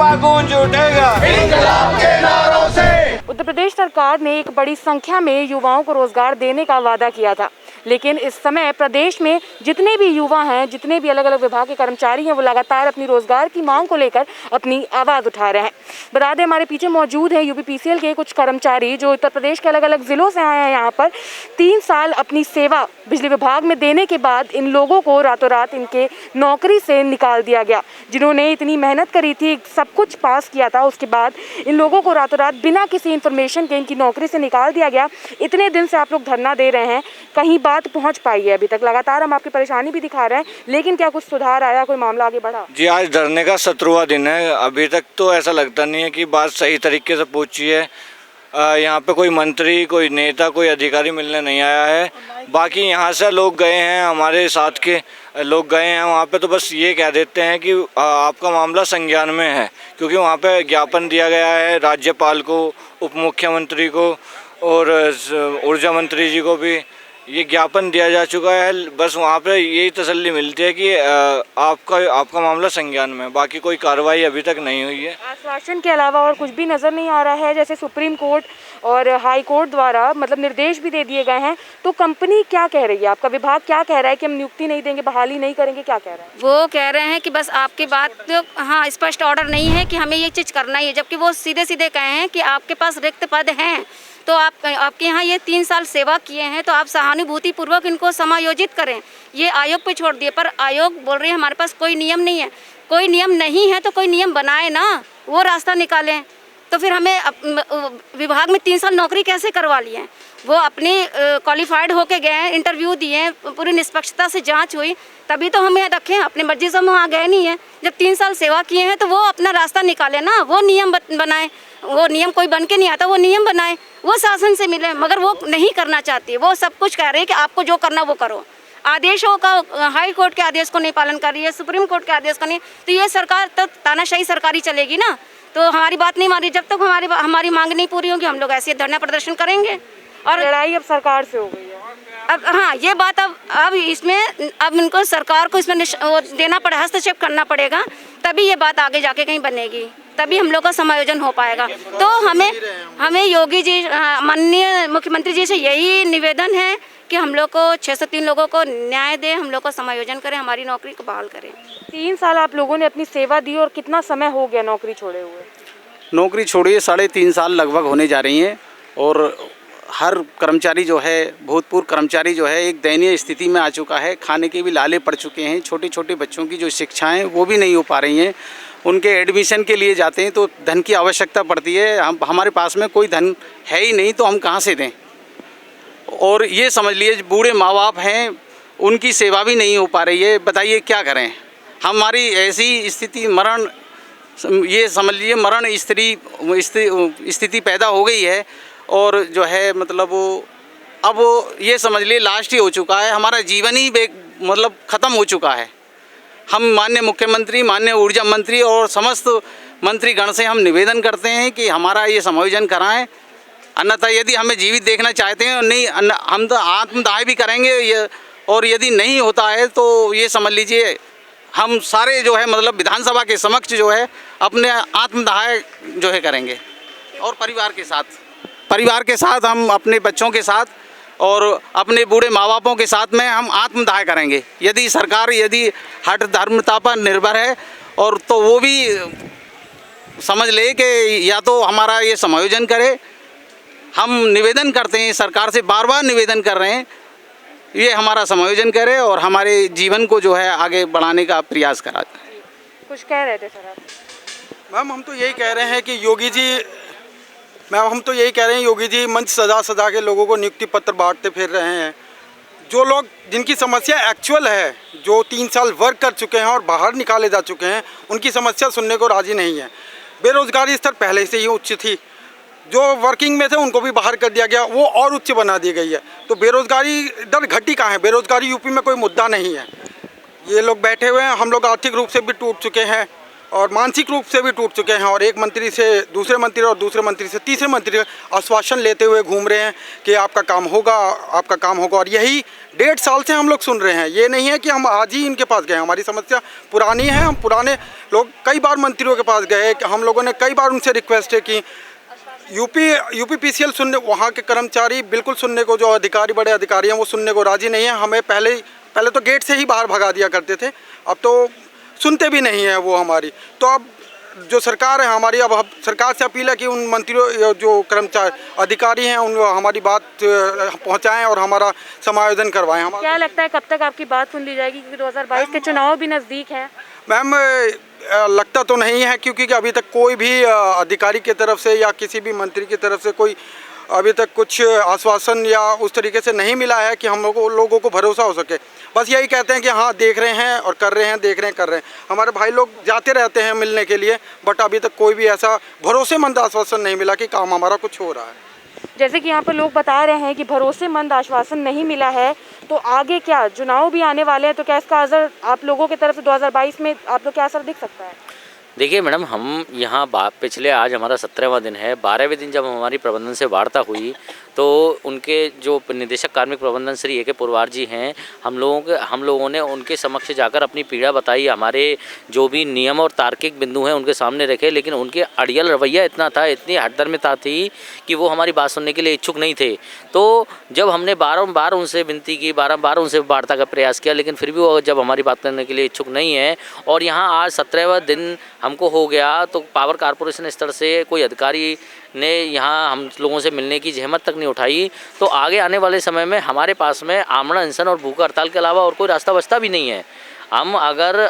सरापा गूंज उठेगा इंकलाब के नारों से। उत्तर प्रदेश सरकार ने एक बड़ी संख्या में युवाओं को रोजगार देने का वादा किया था, लेकिन इस समय प्रदेश में जितने भी युवा हैं, जितने भी अलग अलग विभाग के कर्मचारी हैं, वो लगातार अपनी रोजगार की मांग को लेकर अपनी आवाज़ उठा रहे हैं। बता दें, हमारे पीछे मौजूद हैं यूपीपीसीएल के कुछ कर्मचारी जो उत्तर प्रदेश के अलग अलग ज़िलों से आए हैं। यहाँ पर 3 साल अपनी सेवा बिजली विभाग में देने के बाद इन लोगों को रातों रात इनके नौकरी से निकाल दिया गया। जिन्होंने इतनी मेहनत करी थी, सब कुछ पास किया था, उसके बाद इन लोगों को रातों रात बिना किसी इन्फॉर्मेशन के इनकी नौकरी से निकाल दिया गया। इतने दिन से आप लोग धरना दे रहे हैं, कहीं बात पहुंच पाई है अभी तक? लगातार हम आपकी परेशानी भी दिखा रहे हैं, लेकिन क्या कुछ सुधार आया, कोई मामला आगे बढ़ा? जी, आज धरने का 17वां दिन है। अभी तक तो ऐसा लगता नहीं है कि बात सही तरीके से पहुंची है। यहाँ पे कोई मंत्री, कोई नेता, कोई अधिकारी मिलने नहीं आया है। बाकी यहाँ से लोग गए हैं, हमारे साथ के लोग गए हैं वहाँ पे, तो बस ये कह देते हैं कि आपका मामला संज्ञान में है, क्योंकि वहाँ पे ज्ञापन दिया गया है राज्यपाल को, उप मुख्यमंत्री को और ऊर्जा मंत्री जी को भी ये ज्ञापन दिया जा चुका है। बस वहाँ पे यही तसल्ली मिलती है कि आपका मामला संज्ञान में है। बाकी कोई कार्रवाई अभी तक नहीं हुई है। आश्वासन के अलावा और कुछ भी नज़र नहीं आ रहा है। जैसे सुप्रीम कोर्ट और हाई कोर्ट द्वारा मतलब निर्देश भी दे दिए गए हैं, तो कंपनी क्या कह रही है, आपका विभाग क्या कह रहा है कि हम नियुक्ति नहीं देंगे, बहाली नहीं करेंगे, क्या कह रहा है? वो कह रहे हैं कि बस आपकी बात तो हाँ स्पष्ट ऑर्डर नहीं है कि हमें ये चीज़ करना ही है, जबकि वो सीधे सीधे कहे हैं कि आपके पास रिक्त पद हैं, तो आपके यहाँ ये 3 साल सेवा किए हैं, तो आप सहानुभूति पूर्वक इनको समायोजित करें। ये आयोग पे छोड़ दिए, पर आयोग बोल रही है हमारे पास कोई नियम नहीं है। कोई नियम नहीं है तो कोई नियम बनाए ना, वो रास्ता निकालें। तो फिर हमें विभाग में 3 साल नौकरी कैसे करवा ली है? वो अपनी क्वालिफाइड होके गए हैं, इंटरव्यू दिए, पूरी निष्पक्षता से जांच हुई, तभी तो हमें रखें। अपनी मर्जी से हम वहाँ गए नहीं हैं। जब 3 साल सेवा किए हैं तो वो अपना रास्ता निकाले ना, वो नियम बनाए। वो नियम कोई बन के नहीं आता, वो नियम बनाए, वो शासन से मिले, मगर वो नहीं करना चाहती। वो सब कुछ कह रहे हैं कि आपको जो करना वो करो। आदेशों का, हाई कोर्ट के आदेश को नहीं पालन कर रही है, सुप्रीम कोर्ट के आदेश का नहीं, तो ये सरकार तो तानाशाही सरकारी चलेगी ना। तो हमारी बात नहीं मानी, जब तक हमारी मांग नहीं पूरी होगी हम लोग ऐसे धरना प्रदर्शन करेंगे। और लड़ाई अब सरकार से हो गई है। अब हाँ, ये बात अब इसमें अब इनको सरकार को इसमें देना पड़े, हस्तक्षेप करना पड़ेगा, तभी ये बात आगे जाके कहीं बनेगी, तभी हम लोग का समायोजन हो पाएगा। तो हमें योगी जी, माननीय मुख्यमंत्री जी से यही निवेदन है कि हम लोग को 603 लोगों को न्याय दें, हम लोग को समायोजन करें, हमारी नौकरी को बहाल करें। 3 साल आप लोगों ने अपनी सेवा दी और कितना समय हो गया नौकरी छोड़े हुए? नौकरी छोड़िए 3.5 साल लगभग होने जा रही हैं, और हर कर्मचारी जो है, भूतपूर्व कर्मचारी जो है, एक दयनीय स्थिति में आ चुका है। खाने के भी लाले पड़ चुके हैं। छोटे छोटे बच्चों की जो शिक्षाएं वो भी नहीं हो पा रही हैं। उनके एडमिशन के लिए जाते हैं तो धन की आवश्यकता पड़ती है। हमारे पास में कोई धन है ही नहीं, तो हम कहाँ से दें? और ये समझ लिए बूढ़े माँ बाप हैं, उनकी सेवा भी नहीं हो पा रही है। बताइए क्या करें? हमारी ऐसी स्थिति, मरण, ये समझ लीजिए मरण स्थिति पैदा हो गई है। और जो है मतलब अब ये समझ लिए लास्ट ही हो चुका है। हमारा जीवन ही मतलब ख़त्म हो चुका है। हम माननीय मुख्यमंत्री, माननीय ऊर्जा मंत्री और समस्त मंत्रीगण से हम निवेदन करते हैं कि हमारा ये समायोजन कराएं, अन्यथा यदि हमें जीवित देखना चाहते हैं, नहीं हम तो आत्मदाह भी करेंगे, और यदि नहीं होता है तो ये समझ लीजिए हम सारे जो है मतलब विधानसभा के समक्ष जो है अपने आत्मदाह जो है करेंगे, और परिवार के साथ हम अपने बच्चों के साथ और अपने बूढ़े माँ बापों के साथ में हम आत्मदाह करेंगे। यदि सरकार हठ धर्मता पर निर्भर है, और तो वो भी समझ ले कि या तो हमारा ये समायोजन करे। हम निवेदन करते हैं सरकार से, बार बार निवेदन कर रहे हैं, ये हमारा समायोजन करे और हमारे जीवन को जो है आगे बढ़ाने का प्रयास करा। कुछ कह रहे थे सर आप? मैम हम तो यही कह रहे हैं कि योगी जी मंच सजा के लोगों को नियुक्ति पत्र बांटते फिर रहे हैं। जो लोग जिनकी समस्या एक्चुअल है, जो 3 साल वर्क कर चुके हैं और बाहर निकाले जा चुके हैं, उनकी समस्या सुनने को राजी नहीं है। बेरोजगारी स्तर पहले से ही उच्च थी, जो वर्किंग में थे उनको भी बाहर कर दिया गया, वो और उच्च बना दी गई है। तो बेरोजगारी दर घटी कहाँ है? बेरोजगारी यूपी में कोई मुद्दा नहीं है। ये लोग बैठे हुए हैं, हम लोग आर्थिक रूप से भी टूट चुके हैं, और मानसिक रूप से भी टूट चुके हैं और एक मंत्री से दूसरे मंत्री और दूसरे मंत्री से तीसरे मंत्री आश्वासन लेते हुए घूम रहे हैं कि आपका काम होगा, आपका काम होगा। और यही 1.5 साल से हम लोग सुन रहे हैं। ये नहीं है कि हम आज ही इनके पास गए, हमारी समस्या पुरानी है। हम पुराने लोग कई बार मंत्रियों के पास गए, हम लोगों ने कई बार उनसे रिक्वेस्ट की। यूपीपीसीएल सुनने, वहाँ के कर्मचारी बिल्कुल सुनने को, जो अधिकारी बड़े अधिकारी हैं वो सुनने को राज़ी नहीं है। हमें पहले तो गेट से ही बाहर भगा दिया करते थे, अब तो सुनते भी नहीं है वो हमारी। तो अब जो सरकार है हमारी, अब सरकार से अपील है कि उन मंत्रियों, जो कर्मचारी अधिकारी हैं, उन हमारी बात पहुंचाएं और हमारा समायोजन करवाएं। क्या लगता है कब तक आपकी बात सुन ली जाएगी, क्योंकि 2022 के चुनाव भी नज़दीक हैं? मैम, लगता तो नहीं है, क्योंकि अभी तक कोई भी अधिकारी की तरफ से या किसी भी मंत्री की तरफ से कोई अभी तक कुछ आश्वासन या उस तरीके से नहीं मिला है कि हम लोगों को भरोसा हो सके। बस यही कहते हैं कि हाँ देख रहे हैं और कर रहे हैं, देख रहे हैं कर रहे हैं। हमारे भाई लोग जाते रहते हैं मिलने के लिए, बट अभी तक कोई भी ऐसा भरोसेमंद आश्वासन नहीं मिला कि काम हमारा कुछ हो रहा है। जैसे कि यहाँ पर लोग बता रहे हैं कि भरोसेमंद आश्वासन नहीं मिला है, तो आगे क्या, चुनाव भी आने वाले हैं, तो क्या इसका असर आप लोगों की तरफ से 2022 में आप लोग क्या असर दिख सकता है? देखिए मैडम, हम यहाँ पिछले, आज हमारा 17वां दिन है। 12वें दिन जब हमारी प्रबंधन से वार्ता हुई तो उनके जो निदेशक कार्मिक प्रबंधन श्री ए के पुरवार जी हैं, हम लोगों ने उनके समक्ष जाकर अपनी पीड़ा बताई, हमारे जो भी नियम और तार्किक बिंदु हैं उनके सामने रखे। लेकिन उनके अड़ियल रवैया इतना था, इतनी हठधर्मिता थी कि वो हमारी बात सुनने के लिए इच्छुक नहीं थे। तो जब हमने बारंबार उनसे विनती की, बारंबार उनसे वार्ता का प्रयास किया, लेकिन फिर भी वो जब हमारी बात करने के लिए इच्छुक नहीं है, और यहाँ आज 17वां दिन हमको हो गया, तो पावर कारपोरेशन स्तर से कोई अधिकारी ने यहाँ हम लोगों से मिलने की जहमत तक नहीं उठाई, तो आगे आने वाले समय में हमारे पास में आमरण अनशन और भूख हड़ताल के अलावा और कोई रास्ता बचता भी नहीं है। हम अगर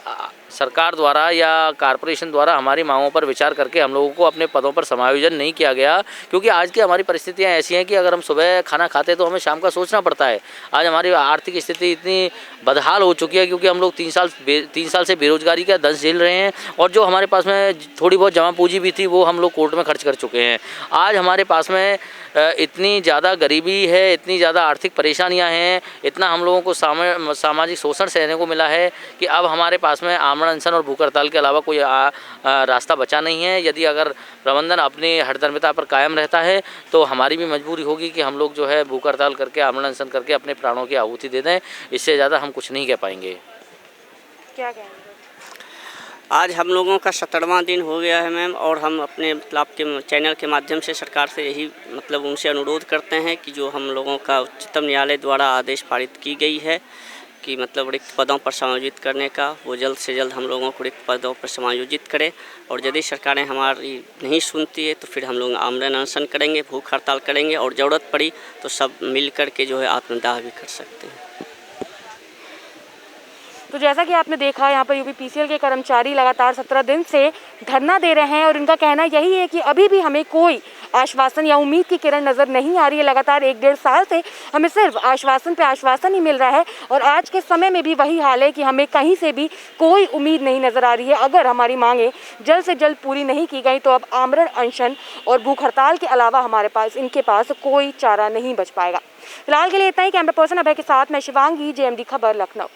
सरकार द्वारा या कारपोरेशन द्वारा हमारी मांगों पर विचार करके हम लोगों को अपने पदों पर समायोजन नहीं किया गया, क्योंकि आज की हमारी परिस्थितियां ऐसी हैं कि अगर हम सुबह खाना खाते तो हमें शाम का सोचना पड़ता है। आज हमारी आर्थिक स्थिति इतनी बदहाल हो चुकी है, क्योंकि हम लोग 3 साल से बेरोजगारी का दंश झेल रहे हैं, और जो हमारे पास में थोड़ी बहुत जमा पूंजी भी थी वो हम लोग कोर्ट में खर्च कर चुके हैं। आज हमारे पास में इतनी ज़्यादा गरीबी है, इतनी ज़्यादा आर्थिक परेशानियां हैं, इतना हम लोगों को सामाजिक शोषण सहने को मिला है कि अब हमारे पास में आमरण अनशन और भूख हड़ताल के अलावा कोई रास्ता बचा नहीं है। यदि अगर प्रबंधन अपनी हठधर्मिता पर कायम रहता है तो हमारी भी मजबूरी होगी कि हम लोग जो है भूख हड़ताल करके, आमरण अनशन करके अपने प्राणों की आहुति दे दें। इससे ज़्यादा हम कुछ नहीं कह पाएंगे। क्या कहेंगे? आज हम लोगों का 17वां दिन हो गया है मैम, और हम अपने मतलब के चैनल के माध्यम से सरकार से यही मतलब उनसे अनुरोध करते हैं कि जो हम लोगों का उच्चतम न्यायालय द्वारा आदेश पारित की गई है कि मतलब रिक्त पदों पर समायोजित करने का, वो जल्द से जल्द हम लोगों को रिक्त पदों पर समायोजित करें। और यदि सरकारें हमारी नहीं सुनती है तो फिर हम लोग आमरण अनशन करेंगे, भूख हड़ताल करेंगे, और ज़रूरत पड़ी तो सब मिल कर के जो है आत्मदाह भी कर सकते हैं। तो जैसा कि आपने देखा, यहाँ पर यूपीपीसीएल के कर्मचारी लगातार 17 दिन से धरना दे रहे हैं, और इनका कहना यही है कि अभी भी हमें कोई आश्वासन या उम्मीद की किरण नज़र नहीं आ रही है। लगातार 1-1.5 साल से हमें सिर्फ आश्वासन पे आश्वासन ही मिल रहा है, और आज के समय में भी वही हाल है कि हमें कहीं से भी कोई उम्मीद नहीं नज़र आ रही है। अगर हमारी मांगें जल्द से जल्द पूरी नहीं की गई तो अब आमरण अनशन और भूख हड़ताल के अलावा हमारे पास, इनके पास कोई चारा नहीं बच पाएगा। फिलहाल के लिए इतना ही। कैमरा पर्सन अभय के साथ मैं शिवांगी, JMD खबर, लखनऊ।